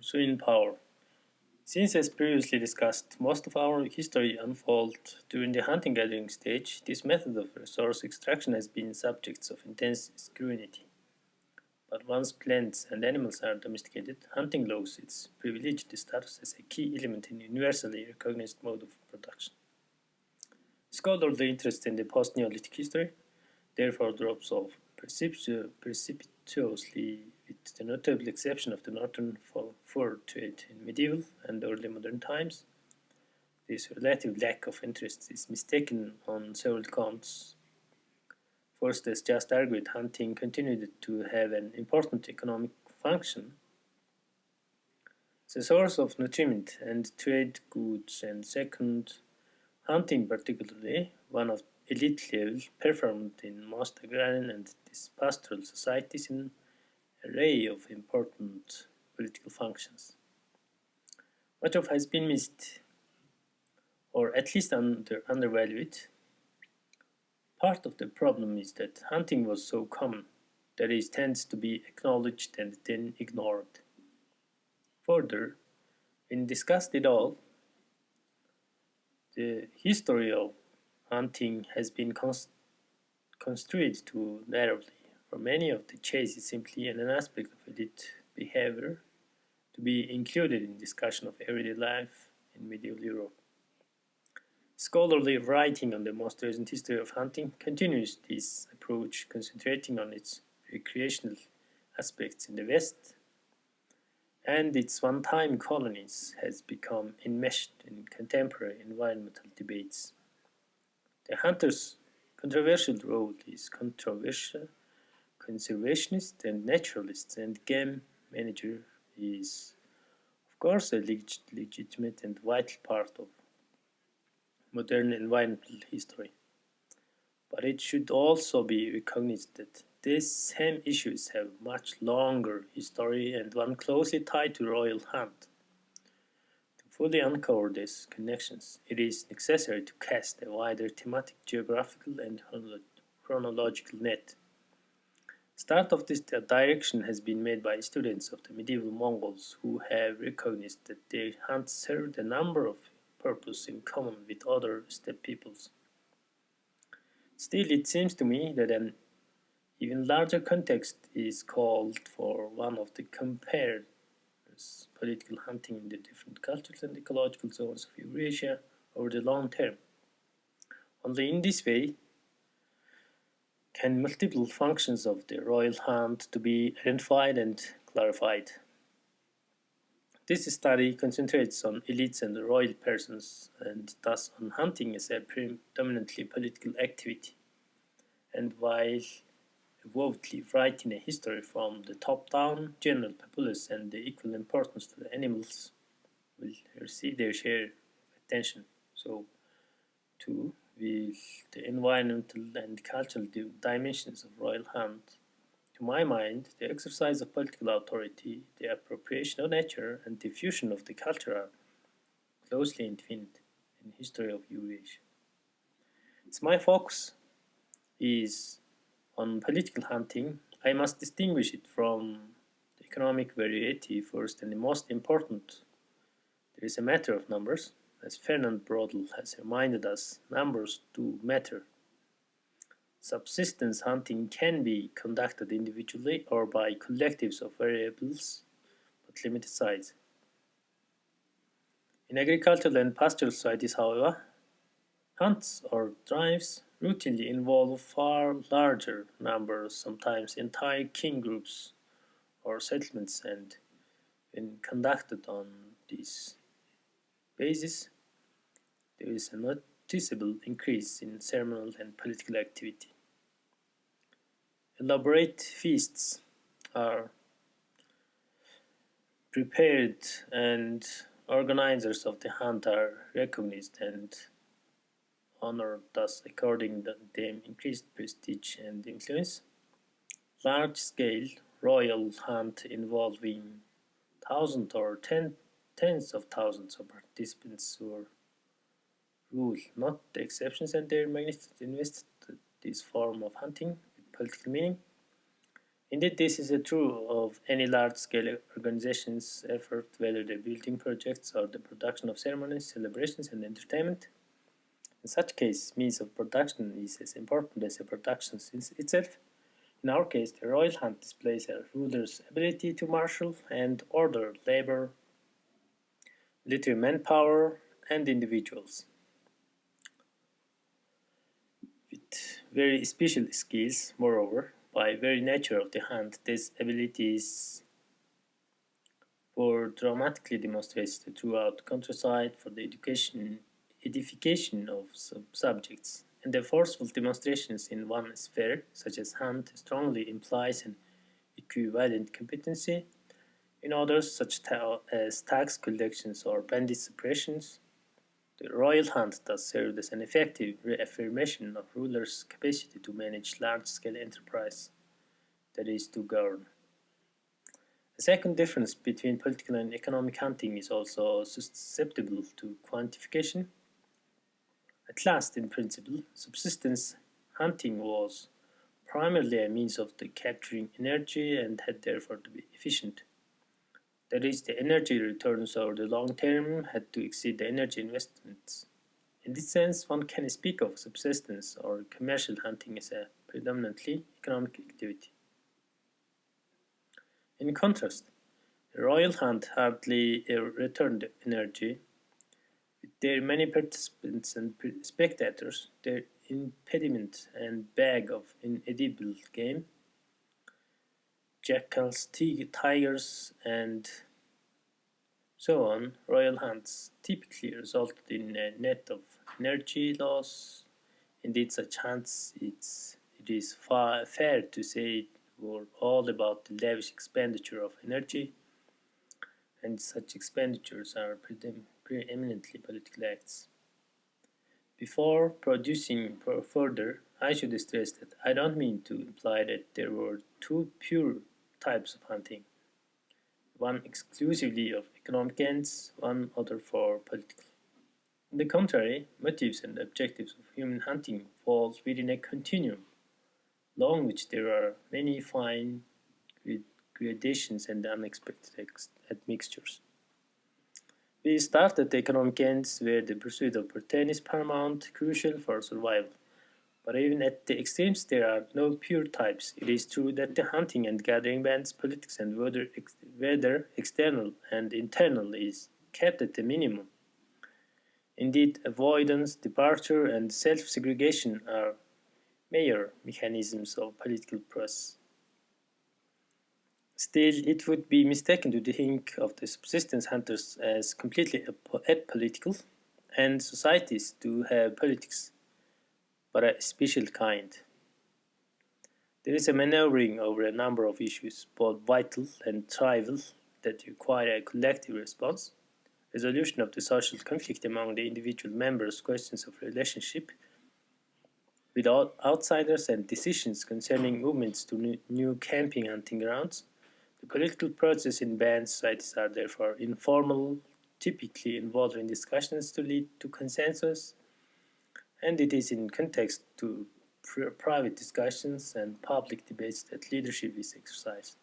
pursuing power. Since, as previously discussed, most of our history unfolds during the hunting-gathering stage, this method of resource extraction has been subject of intense scrutiny. But once plants and animals are domesticated, hunting loses its privileged status as a key element in universally recognized mode of production. Scholarly interest in the post-Neolithic history therefore drops off precipitously, with the notable exception of the northern fur trade in medieval and early modern times. This relative lack of interest is mistaken on several counts. First, as just argued, hunting continued to have an important economic function as a source of nutriment and trade goods, and second, hunting particularly, one of elite level, performed in most agrarian and pastoral societies in an array of important political functions. Much of has been missed, or at least undervalued. Part of the problem is that hunting was so common that it tends to be acknowledged and then ignored. Further, when discussed at all, the history of hunting has been construed too narrowly, for many of the chase is simply an aspect of elite behavior to be included in discussion of everyday life in medieval Europe. Scholarly writing on the most recent history of hunting continues this approach, concentrating on its recreational aspects in the West, and its one-time colonies has become enmeshed in contemporary environmental debates. The hunter's controversial role is controversial, conservationist and naturalist, and game manager is, of course, a legitimate and vital part of modern environmental history. But it should also be recognized that these same issues have much longer history and one closely tied to royal hunt. To fully uncover these connections, it is necessary to cast a wider thematic, geographical, and chronological net. Start of this direction has been made by students of the medieval Mongols who have recognized that their hunts served a number of purposes in common with other steppe peoples. Still, it seems to me that an even larger context is called for one of the compares political hunting in the different cultures and ecological zones of Eurasia over the long term. Only in this way can multiple functions of the royal hunt to be identified and clarified. This study concentrates on elites and royal persons, and thus on hunting as a predominantly political activity. And while avowedly writing a history from the top down, general populace and the equal importance to the animals will receive their share of attention. So, too, will the environmental and cultural dimensions of royal hunt. To my mind, the exercise of political authority, the appropriation of nature, and diffusion of the culture are closely entwined in the history of Eurasia. As my focus is on political hunting, I must distinguish it from the economic variety first, and the most important. There is a matter of numbers. As Fernand Braudel has reminded us, numbers do matter. Subsistence hunting can be conducted individually or by collectives of variables, but limited size. In agricultural and pastoral societies, however, hunts or drives routinely involve far larger numbers, sometimes entire kin groups or settlements, and when conducted on this basis, there is a noticeable increase in ceremonial and political activity. Elaborate feasts are prepared, and organizers of the hunt are recognized and honored, thus according them increased prestige and influence. Large-scale royal hunt involving thousands or tens of thousands of participants were rule, not the exceptions, and their magnitude invested this form of hunting with political meaning. Indeed, this is true of any large-scale organization's effort, whether the building projects or the production of ceremonies, celebrations, and entertainment. In such case, means of production is as important as the production itself. In our case, the royal hunt displays a ruler's ability to marshal and order labor, military manpower, and individuals with very special skills. Moreover, by very nature of the hunt, these abilities were dramatically demonstrated throughout countryside for the edification of subjects, and the forceful demonstrations in one sphere, such as hunt, strongly implies an equivalent competency in others, such as tax collections or bandit suppressions. The royal hunt thus served as an effective reaffirmation of rulers' capacity to manage large-scale enterprise, that is, to govern. A second difference between political and economic hunting is also susceptible to quantification. At last, in principle, subsistence hunting was primarily a means of capturing energy and had therefore to be efficient. That is, the energy returns over the long term had to exceed the energy investments. In this sense, one can speak of subsistence or commercial hunting as a predominantly economic activity. In contrast, the royal hunt hardly returned energy. With their many participants and spectators, their impediment and bag of inedible game, jackals, tigers, and so on, royal hunts typically resulted in a net of energy loss. Indeed, such hunts, it is fair to say, were all about the lavish expenditure of energy, and such expenditures are preeminently political acts. Before producing further, I should stress that I don't mean to imply that there were two pure types of hunting, one exclusively of economic ends, one other for political. On the contrary, motives and objectives of human hunting falls within a continuum, along which there are many fine gradations and unexpected admixtures. We start at the economic ends, where the pursuit of protein is paramount, crucial for survival. But even at the extremes, there are no pure types. It is true that the hunting and gathering bands, politics, and whether external and internal is kept at a minimum. Indeed, avoidance, departure, and self-segregation are major mechanisms of political process. Still, it would be mistaken to think of the subsistence hunters as completely apolitical, and societies do have politics, but a special kind. There is a maneuvering over a number of issues, both vital and trivial, that require a collective response. Resolution of the social conflict among the individual members, questions of relationship with outsiders, and decisions concerning movements to new camping hunting grounds. The political process in banned societies are therefore informal, typically involving discussions to lead to consensus, and it is in context to private discussions and public debates that leadership is exercised.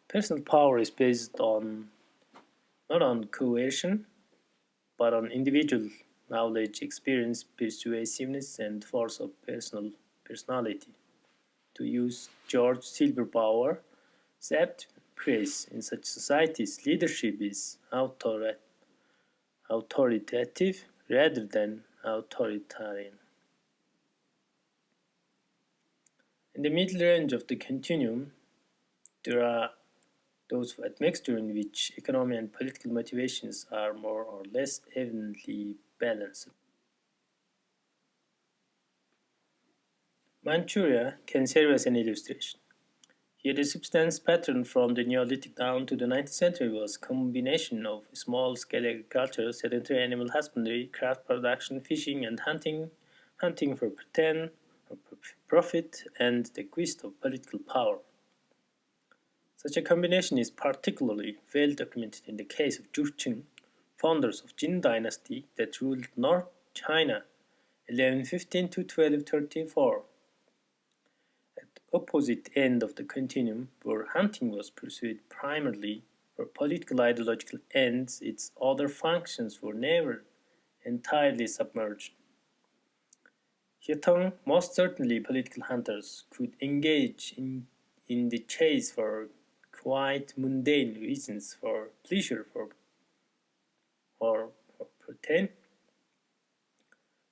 Personal power is based on not on coercion, but on individual knowledge, experience, persuasiveness, and force of personality. To use George Silverpower, Sept praise in such societies, leadership is authoritative rather than authoritarian. In the middle range of the continuum, there are those admixture in which economic and political motivations are more or less evenly balanced. Manchuria can serve as an illustration. Here the subsistence pattern from the Neolithic down to the 19th century was a combination of small-scale agriculture, sedentary animal husbandry, craft production, fishing, and hunting for pretend or profit, and the quest of political power. Such a combination is particularly well documented in the case of Jurchen, founders of Jin dynasty that ruled North China 1115 to 1234. At opposite end of the continuum, where hunting was pursued primarily for political ideological ends, its other functions were never entirely submerged. Yet most certainly political hunters could engage in the chase for quite mundane reasons, for pleasure, or protein,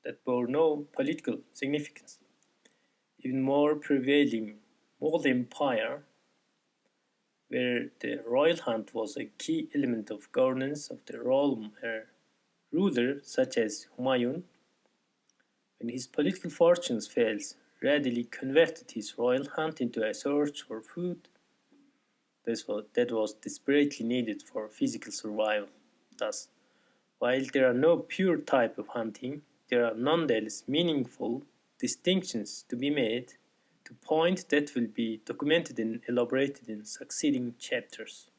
that bore no political significance. Even more prevailing, Mughal Empire, where the royal hunt was a key element of governance of the realm, a ruler such as Humayun, when his political fortunes failed, readily converted his royal hunt into a search for food that was desperately needed for physical survival. Thus, while there are no pure type of hunting, there are nonetheless meaningful distinctions to be made to point that will be documented and elaborated in succeeding chapters.